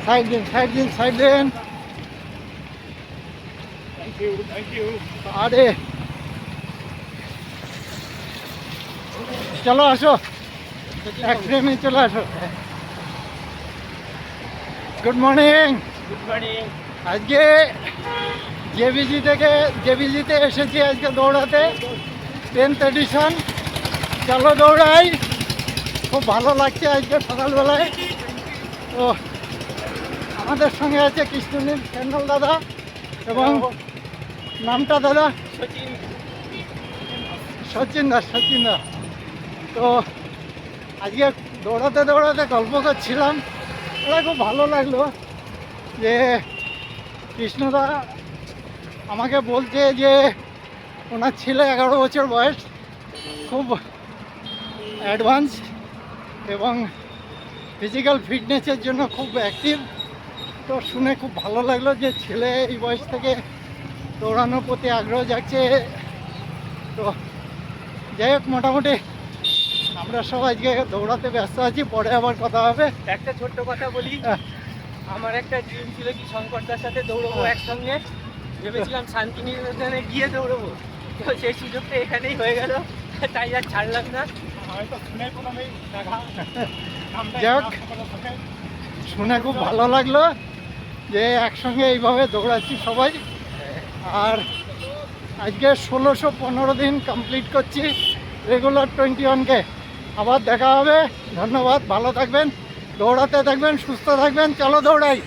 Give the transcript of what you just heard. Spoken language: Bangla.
সাইড দিন, সাইড দিন, সাইড দিন। Thank you. আরে চলো আসো, এক ফ্রেমে চলে আসো। Good morning. Good morning. আজকে জেবিজিতে এসেছি আজকে দৌড়াতে, 10th এডিশন। চলো দৌড়াই, খুব ভালো লাগছে আজকে সকালবেলায়। তো আমাদের সঙ্গে আছে কৃষ্ণনীল স্যান্ডল দাদা এবং নামটা দাদা সচিন। সচিন দা। তো আজকে দৌড়াতে দৌড়াতে গল্প করছিলাম, এটা খুব ভালো লাগলো যে কৃষ্ণদা আমাকে বলছে যে ওনার ছেলে 11 বছর বয়স, খুব অ্যাডভান্স এবং ফিজিক্যাল ফিটনেসের জন্য খুব অ্যাক্টিভ। তো শুনে খুব ভালো লাগলো যে ছেলে এই বয়স থেকে দৌড়ানোর প্রতি আগ্রহ জাগছে। তো যাই হোক, মোটামুটি আমরা সব আজকে দৌড়াতে ব্যস্ত আছি, পরে আবার কথা হবে। একটা ছোট্ট কথা বলি, আমার একটা ড্রিম ছিল কি শঙ্করদার সাথে দৌড়বো একসঙ্গে। ভেবেছিলাম শান্তিনিকেতনে গিয়ে দৌড়বো, তো সেই সুযোগটা এখানেই হয়ে গেল, তাই আর ছাড়লাম না। যাই হোক, শুনে খুব ভালো লাগলো যে একসঙ্গে এইভাবে দৌড়াচ্ছি সবাই। আর আজকে 1615 দিন কমপ্লিট করছি রেগুলার 21K। আবার দেখা হবে, ধন্যবাদ, ভালো থাকবেন, দৌড়াতে থাকবেন, সুস্থ থাকবেন, চলো দৌড়াই।